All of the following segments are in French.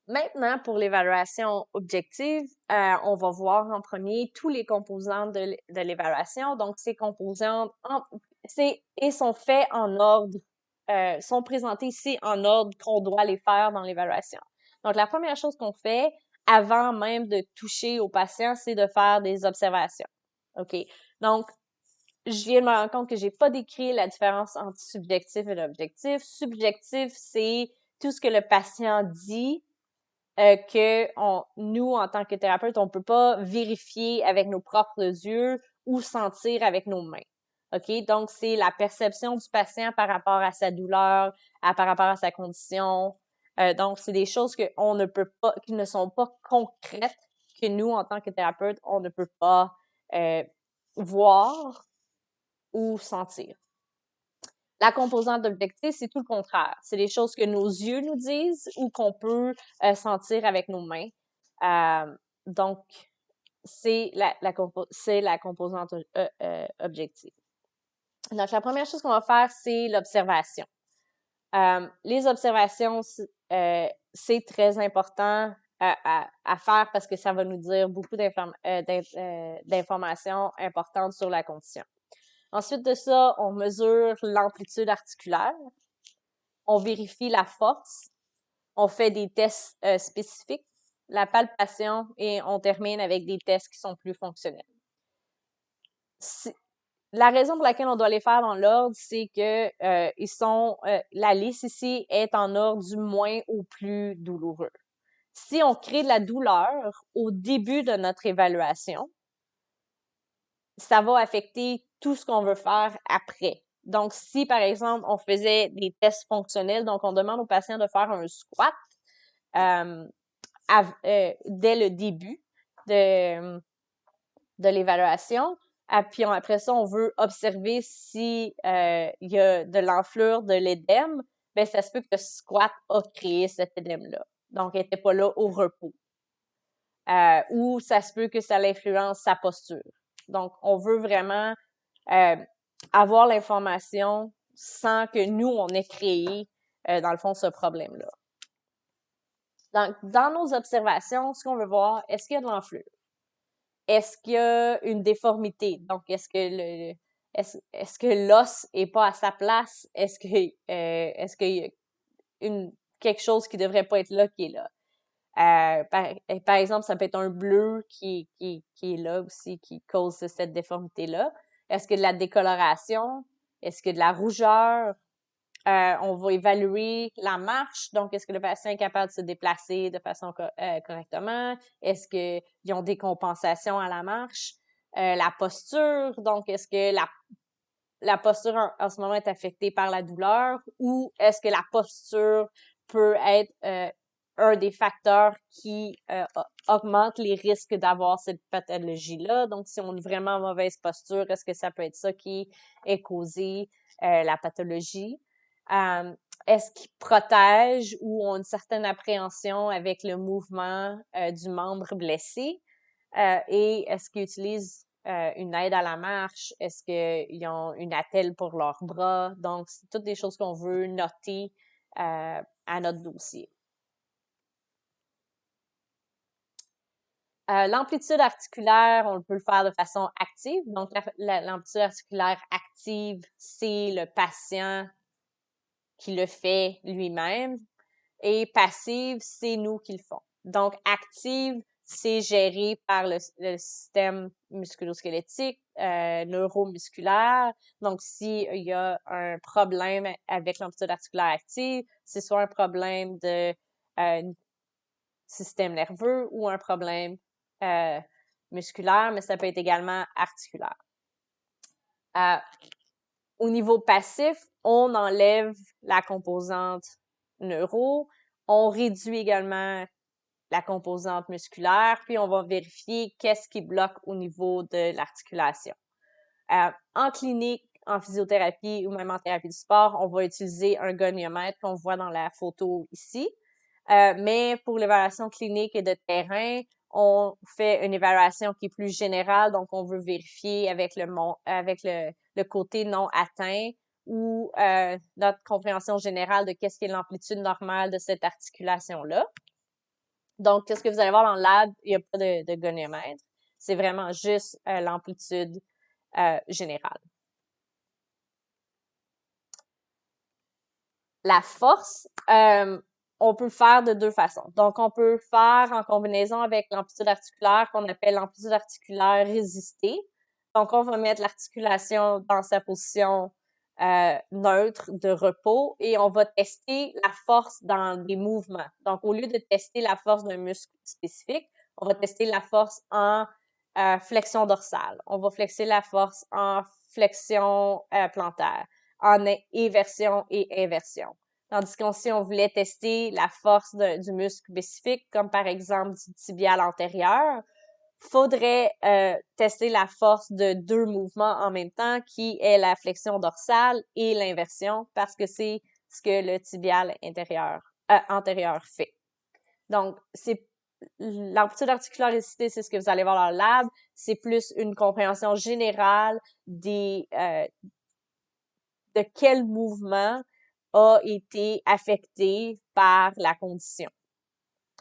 Maintenant, pour l'évaluation objective, on va voir en premier tous les composants de l'évaluation. Donc, ces composants sont faits en ordre, sont présentés ici en ordre qu'on doit les faire dans l'évaluation. Donc, la première chose qu'on fait avant même de toucher au patient, c'est de faire des observations. OK? Donc, je viens de me rendre compte que j'ai pas décrit la différence entre subjectif et objectif. Subjectif, c'est tout ce que le patient dit que nous, en tant que thérapeute, on peut pas vérifier avec nos propres yeux ou sentir avec nos mains. OK? Donc, c'est la perception du patient par rapport à sa douleur, par rapport à sa condition. Donc, c'est des choses qu'on ne peut pas, qui ne sont pas concrètes, que nous, en tant que thérapeute, on ne peut pas voir ou sentir. La composante d'objectif, c'est tout le contraire. C'est des choses que nos yeux nous disent ou qu'on peut sentir avec nos mains. Donc, c'est la composante objective. Donc, la première chose qu'on va faire, c'est l'observation. Les observations, c'est très important à faire parce que ça va nous dire beaucoup d'informations importantes sur la condition. Ensuite de ça, on mesure l'amplitude articulaire, on vérifie la force, on fait des tests spécifiques, la palpation et on termine avec des tests qui sont plus fonctionnels. La raison pour laquelle on doit les faire dans l'ordre, c'est que la liste ici est en ordre du moins au plus douloureux. Si on crée de la douleur au début de notre évaluation, ça va affecter tout ce qu'on veut faire après. Donc, si, par exemple, on faisait des tests fonctionnels, donc on demande aux patients de faire un squat dès le début de l'évaluation, puis après ça, on veut observer si il y a de l'enflure, de l'édème, ben ça se peut que le squat a créé cet édème-là. Donc, il n'était pas là au repos. Ou ça se peut que ça influence sa posture. Donc, on veut vraiment avoir l'information sans que nous, on ait créé, dans le fond, ce problème-là. Donc, dans nos observations, ce qu'on veut voir, est-ce qu'il y a de l'enflure? Est-ce qu'il y a une déformité? Donc, est-ce que l'os est pas à sa place? Est-ce qu'il y a quelque chose qui devrait pas être là qui est là? Par exemple, ça peut être un bleu qui est là aussi, qui cause cette déformité-là. Est-ce que de la décoloration? Est-ce que de la rougeur? On va évaluer la marche. Donc, est-ce que le patient est capable de se déplacer de façon correctement? Est-ce qu'ils ont des compensations à la marche? La posture. Donc, est-ce que la posture en ce moment est affectée par la douleur ou est-ce que la posture peut être un des facteurs qui augmente les risques d'avoir cette pathologie-là? Donc, si on a une vraiment mauvaise posture, est-ce que ça peut être ça qui est causé la pathologie? Est-ce qu'ils protègent ou ont une certaine appréhension avec le mouvement du membre blessé? Et est-ce qu'ils utilisent une aide à la marche? Est-ce qu'ils ont une attelle pour leurs bras? Donc, c'est toutes des choses qu'on veut noter à notre dossier. L'amplitude articulaire, on peut le faire de façon active. Donc, l'amplitude articulaire active, c'est le patient qui le fait lui-même. Et passive, c'est nous qui le font. Donc, active, c'est géré par le système musculo-squelettique, neuromusculaire. Donc, s'il y a un problème avec l'amplitude articulaire active, c'est soit un problème de système nerveux ou un problème musculaire, mais ça peut être également articulaire. Au niveau passif, on enlève la composante neuro, on réduit également la composante musculaire, puis on va vérifier qu'est-ce qui bloque au niveau de l'articulation. En clinique, en physiothérapie ou même en thérapie du sport, on va utiliser un goniomètre qu'on voit dans la photo ici. Mais pour l'évaluation clinique et de terrain, on fait une évaluation qui est plus générale, donc on veut vérifier avec le côté non atteint ou notre compréhension générale de qu'est-ce qui est l'amplitude normale de cette articulation-là. Donc, qu'est-ce que vous allez voir dans le lab? Il n'y a pas de goniomètre. C'est vraiment juste l'amplitude générale. La force, on peut le faire de deux façons. Donc, on peut le faire en combinaison avec l'amplitude articulaire qu'on appelle l'amplitude articulaire résistée. Donc, on va mettre l'articulation dans sa position neutre de repos et on va tester la force dans des mouvements. Donc, au lieu de tester la force d'un muscle spécifique, on va tester la force en flexion dorsale. On va flexer la force en flexion plantaire, en éversion et inversion. Tandis que si on voulait tester la force du muscle spécifique, comme par exemple du tibial antérieur, faudrait tester la force de deux mouvements en même temps, qui est la flexion dorsale et l'inversion, parce que c'est ce que le tibial antérieur fait. Donc, c'est l'amplitude articulaire résistée, c'est ce que vous allez voir dans le lab. C'est plus une compréhension générale de quel mouvement a été affecté par la condition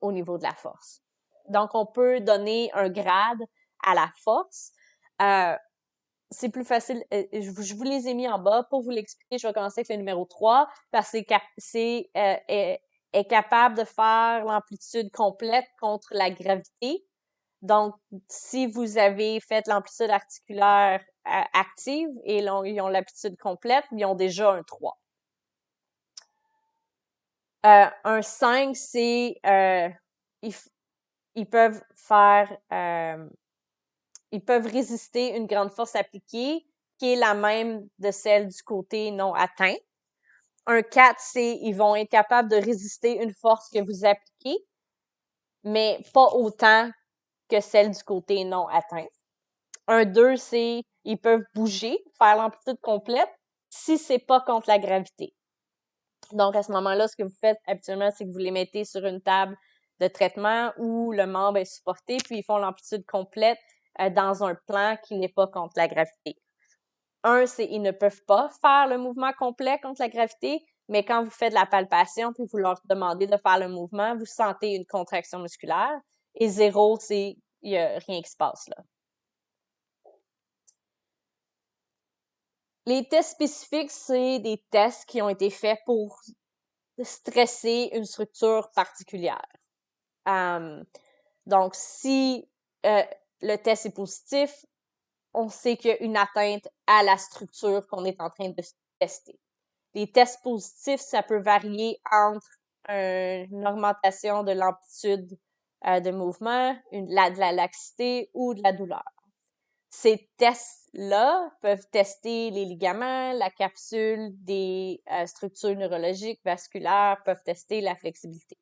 au niveau de la force. Donc, on peut donner un grade à la force. C'est plus facile. Je vous les ai mis en bas. Pour vous l'expliquer, je vais commencer avec le numéro 3 parce que c'est est capable de faire l'amplitude complète contre la gravité. Donc, si vous avez fait l'amplitude articulaire active et ils ont l'amplitude complète, ils ont déjà un 3. Un 5, c'est ils peuvent faire ils peuvent résister une grande force appliquée qui est la même de celle du côté non atteint. Un 4, c'est ils vont être capables de résister une force que vous appliquez, mais pas autant que celle du côté non atteint. Un 2, c'est ils peuvent bouger, faire l'amplitude complète si c'est pas contre la gravité. Donc, à ce moment-là, ce que vous faites habituellement, c'est que vous les mettez sur une table de traitement où le membre est supporté, puis ils font l'amplitude complète dans un plan qui n'est pas contre la gravité. Un, c'est ils ne peuvent pas faire le mouvement complet contre la gravité, mais quand vous faites la palpation, puis vous leur demandez de faire le mouvement, vous sentez une contraction musculaire. Et 0, c'est il n'y a rien qui se passe là. Les tests spécifiques, c'est des tests qui ont été faits pour stresser une structure particulière. Donc, si le test est positif, on sait qu'il y a une atteinte à la structure qu'on est en train de tester. Les tests positifs, ça peut varier entre une augmentation de l'amplitude de mouvement, de la laxité ou de la douleur. Ces tests-là peuvent tester les ligaments, la capsule, des structures neurologiques, vasculaires, peuvent tester la flexibilité.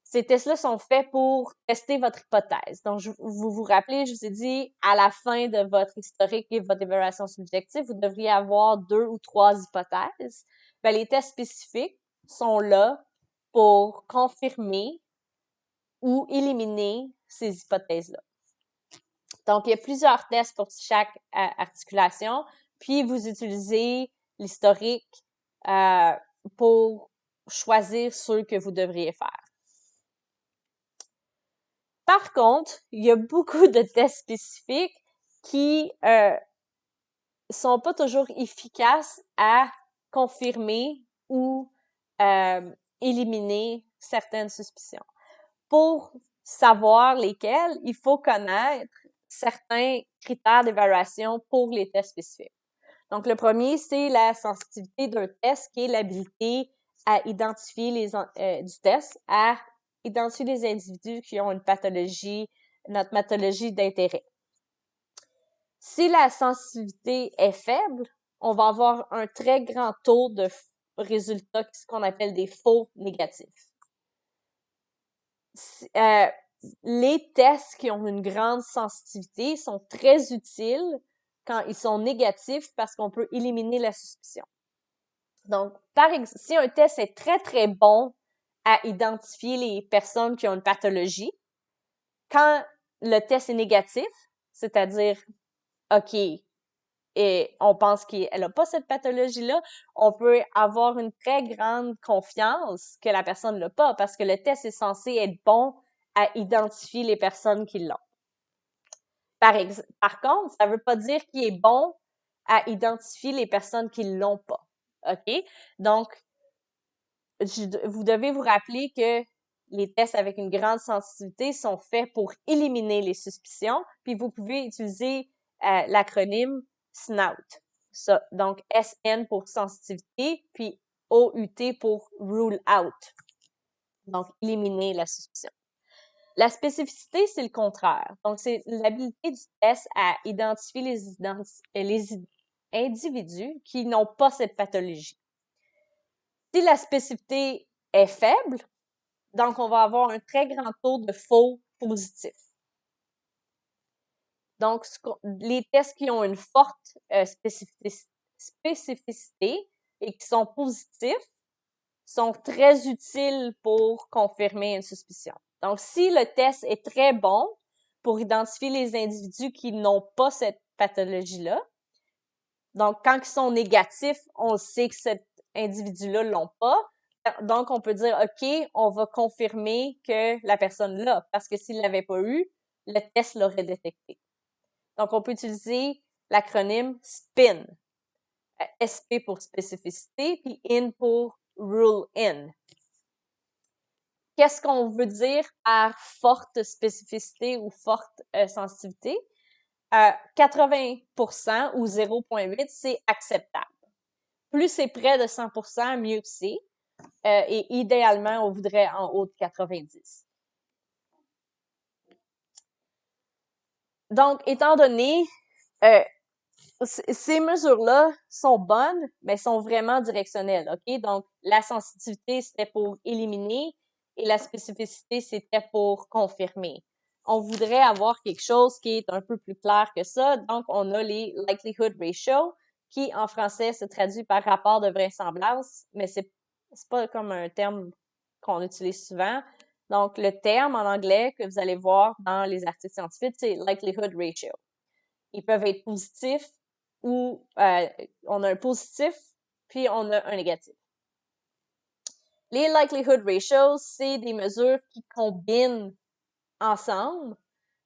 Ces tests-là sont faits pour tester votre hypothèse. Donc, vous vous rappelez, je vous ai dit, à la fin de votre historique et votre évaluation subjective, vous devriez avoir 2 ou 3 hypothèses. Ben, les tests spécifiques sont là pour confirmer ou éliminer ces hypothèses-là. Donc, il y a plusieurs tests pour chaque articulation, puis vous utilisez l'historique pour choisir ceux que vous devriez faire. Par contre, il y a beaucoup de tests spécifiques qui sont pas toujours efficaces à confirmer ou éliminer certaines suspicions. Pour savoir lesquels, il faut connaître certains critères d'évaluation pour les tests spécifiques. Donc, le premier, c'est la sensitivité d'un test, qui est l'habilité à identifier du test, à identifier les individus qui ont une pathologie, notre pathologie d'intérêt. Si la sensitivité est faible, on va avoir un très grand taux de résultats, ce qu'on appelle des faux négatifs. Les tests qui ont une grande sensitivité sont très utiles quand ils sont négatifs parce qu'on peut éliminer la suspicion. Donc, par exemple, si un test est très, très bon à identifier les personnes qui ont une pathologie, quand le test est négatif, c'est-à-dire, OK, et on pense qu'elle n'a pas cette pathologie-là, on peut avoir une très grande confiance que la personne l'a pas parce que le test est censé être bon à identifier les personnes qui l'ont. Par contre, ça ne veut pas dire qu'il est bon à identifier les personnes qui ne l'ont pas. OK? Donc, vous devez vous rappeler que les tests avec une grande sensitivité sont faits pour éliminer les suspicions, puis vous pouvez utiliser l'acronyme SNOUT. Ça, donc, SN pour sensitivité, puis OUT pour rule out. Donc, éliminer la suspicion. La spécificité, c'est le contraire. Donc, c'est l'habilité du test à identifier les individus qui n'ont pas cette pathologie. Si la spécificité est faible, donc on va avoir un très grand taux de faux positifs. Donc, les tests qui ont une forte spécificité et qui sont positifs sont très utiles pour confirmer une suspicion. Donc, si le test est très bon pour identifier les individus qui n'ont pas cette pathologie-là, donc quand ils sont négatifs, on sait que cet individu-là l'ont pas. Donc, on peut dire, OK, on va confirmer que la personne l'a, parce que s'il l'avait pas eu, le test l'aurait détecté. Donc, on peut utiliser l'acronyme SPIN. SP pour spécificité, puis IN pour rule in. Qu'est-ce qu'on veut dire par forte spécificité ou forte sensitivité? 80% ou 0.8, c'est acceptable. Plus c'est près de 100%, mieux que c'est. Et idéalement, on voudrait en haut de 90. Donc, étant donné, ces mesures-là sont bonnes, mais sont vraiment directionnelles, OK? Donc, la sensitivité, c'était pour éliminer et la spécificité, c'était pour confirmer. On voudrait avoir quelque chose qui est un peu plus clair que ça. Donc, on a les likelihood ratio, qui en français se traduit par rapport de vraisemblance, mais c'est pas comme un terme qu'on utilise souvent. Donc, le terme en anglais que vous allez voir dans les articles scientifiques, c'est likelihood ratio. Ils peuvent être positifs ou on a un positif, puis on a un négatif. Les likelihood ratios, c'est des mesures qui combinent ensemble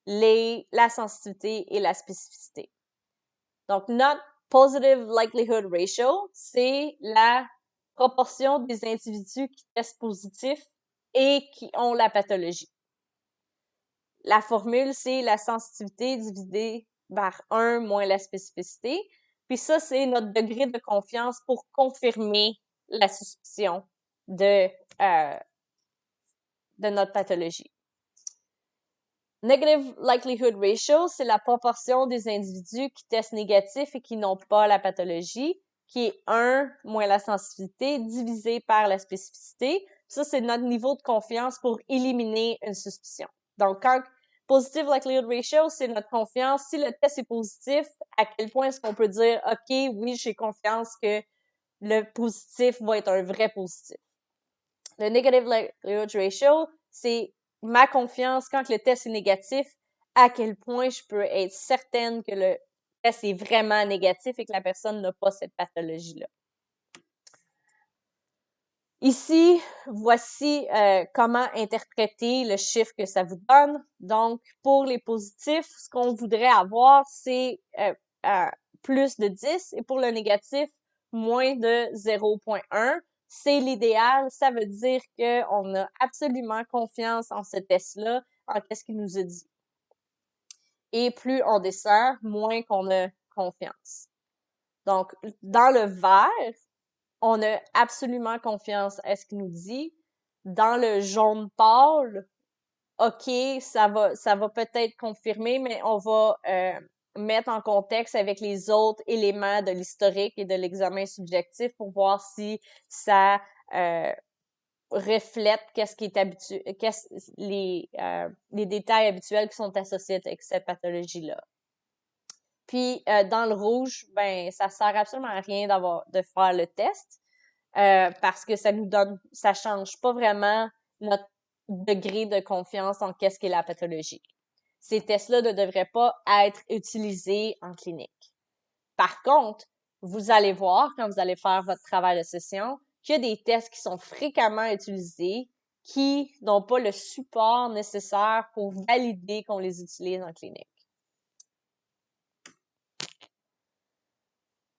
la sensitivité et la spécificité. Donc, notre positive likelihood ratio, c'est la proportion des individus qui testent positif et qui ont la pathologie. La formule, c'est la sensitivité divisée par 1 moins la spécificité. Puis ça, c'est notre degré de confiance pour confirmer la suspicion de notre pathologie. Negative likelihood ratio, c'est la proportion des individus qui testent négatif et qui n'ont pas la pathologie, qui est 1 moins la sensitivité divisé par la spécificité. Ça, c'est notre niveau de confiance pour éliminer une suspicion. Donc, quand positive likelihood ratio, c'est notre confiance. Si le test est positif, à quel point est-ce qu'on peut dire, OK, oui, j'ai confiance que le positif va être un vrai positif. Le negative likelihood ratio, c'est ma confiance quand le test est négatif, à quel point je peux être certaine que le test est vraiment négatif et que la personne n'a pas cette pathologie-là. Ici, voici comment interpréter le chiffre que ça vous donne. Donc, pour les positifs, ce qu'on voudrait avoir, c'est plus de 10 et pour le négatif, moins de 0.1. C'est l'idéal. Ça veut dire qu'on a absolument confiance en ce test-là, en qu'est-ce qu'il nous a dit. Et plus on descend, moins qu'on a confiance. Donc, dans le vert, on a absolument confiance à ce qu'il nous dit. Dans le jaune pâle, OK, ça va peut-être confirmer, mais on va mettre en contexte avec les autres éléments de l'historique et de l'examen subjectif pour voir si ça reflète qu'est-ce qui est les détails habituels qui sont associés avec cette pathologie-là. Puis dans le rouge, ben ça sert absolument à rien de faire le test parce que ça change pas vraiment notre degré de confiance en qu'est-ce qu'est la pathologie. Ces tests-là ne devraient pas être utilisés en clinique. Par contre, vous allez voir quand vous allez faire votre travail de session qu'il y a des tests qui sont fréquemment utilisés qui n'ont pas le support nécessaire pour valider qu'on les utilise en clinique.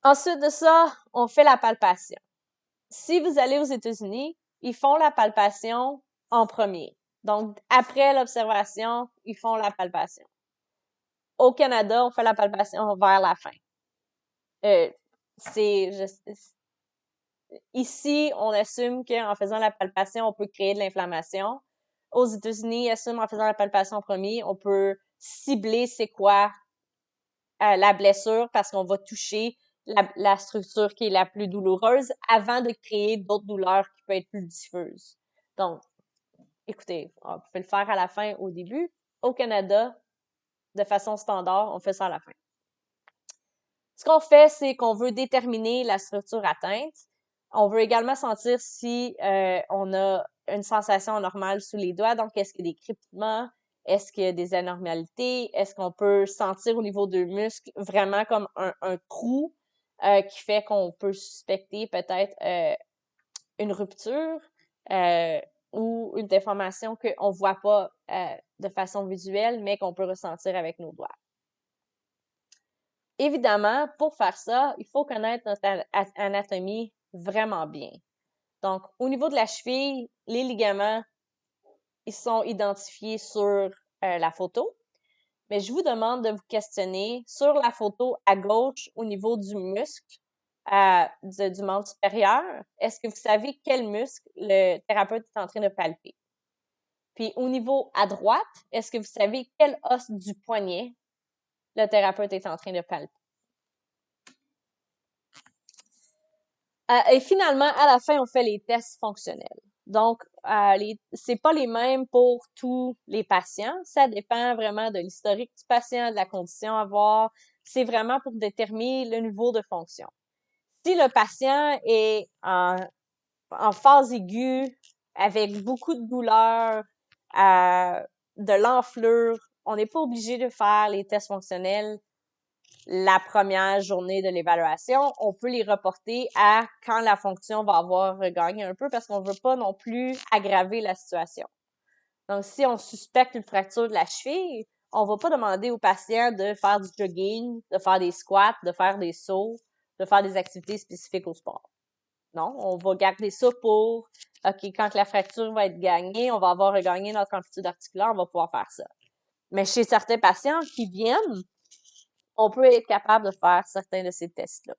Ensuite de ça, on fait la palpation. Si vous allez aux États-Unis, ils font la palpation en premier. Donc, après l'observation, ils font la palpation. Au Canada, on fait la palpation vers la fin. Ici, on assume qu'en faisant la palpation, on peut créer de l'inflammation. Aux États-Unis, ils assument en faisant la palpation en premier, on peut cibler c'est quoi la blessure parce qu'on va toucher la structure qui est la plus douloureuse avant de créer d'autres douleurs qui peuvent être plus diffuses. Donc, écoutez, on peut le faire à la fin, au début. Au Canada, de façon standard, on fait ça à la fin. Ce qu'on fait, c'est qu'on veut déterminer la structure atteinte. On veut également sentir si on a une sensation normale sous les doigts. Donc, est-ce qu'il y a des crépitements? Est-ce qu'il y a des anormalités? Est-ce qu'on peut sentir au niveau des muscles vraiment comme un trou qui fait qu'on peut suspecter peut-être une rupture ou une déformation qu'on ne voit pas de façon visuelle, mais qu'on peut ressentir avec nos doigts. Évidemment, pour faire ça, il faut connaître notre anatomie vraiment bien. Donc, au niveau de la cheville, les ligaments, ils sont identifiés sur la photo. Mais je vous demande de vous questionner sur la photo à gauche au niveau du muscle du membre supérieur. Est-ce que vous savez quel muscle le thérapeute est en train de palper? Puis au niveau à droite, est-ce que vous savez quel os du poignet le thérapeute est en train de palper? Et finalement, à la fin, on fait les tests fonctionnels. Donc, c'est pas les mêmes pour tous les patients. Ça dépend vraiment de l'historique du patient, de la condition à voir. C'est vraiment pour déterminer le niveau de fonction. Si le patient est en phase aiguë, avec beaucoup de douleur, de l'enflure, on n'est pas obligé de faire les tests fonctionnels la première journée de l'évaluation. On peut les reporter à quand la fonction va avoir regagné un peu parce qu'on ne veut pas non plus aggraver la situation. Donc, si on suspecte une fracture de la cheville, on ne va pas demander au patient de faire du jogging, de faire des squats, de faire des sauts, de faire des activités spécifiques au sport. Non, on va garder ça pour, OK, quand la fracture va être gagnée, on va avoir regagné notre amplitude articulaire, on va pouvoir faire ça. Mais chez certains patients qui viennent, on peut être capable de faire certains de ces tests-là.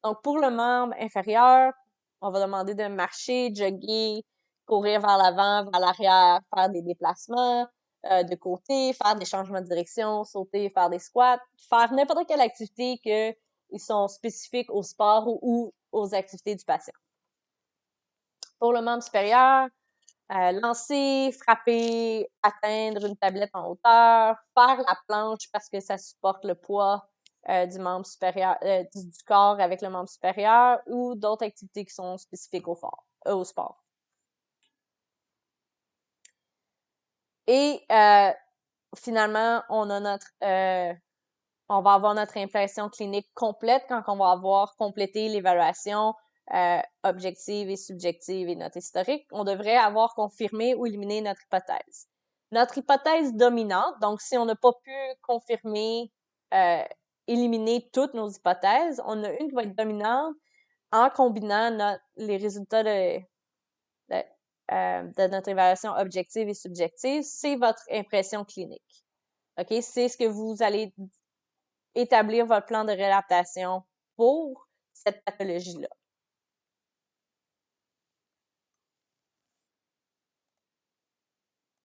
Donc, pour le membre inférieur, on va demander de marcher, jogger, courir vers l'avant, vers l'arrière, faire des déplacements de côté, faire des changements de direction, sauter, faire des squats, faire n'importe quelle activité qui sont spécifiques au sport ou aux activités du patient. Pour le membre supérieur, lancer, frapper, atteindre une tablette en hauteur, faire la planche parce que ça supporte le poids du membre supérieur, du corps avec le membre supérieur ou d'autres activités qui sont spécifiques au sport. Et finalement, on va avoir notre impression clinique complète quand on va avoir complété l'évaluation objective et subjective et notre historique. On devrait avoir confirmé ou éliminé notre hypothèse. Notre hypothèse dominante, donc si on n'a pas pu confirmer, éliminer toutes nos hypothèses, on a une qui va être dominante en combinant les résultats de notre évaluation objective et subjective, c'est votre impression clinique. OK? C'est ce que vous allez établir votre plan de réadaptation pour cette pathologie-là.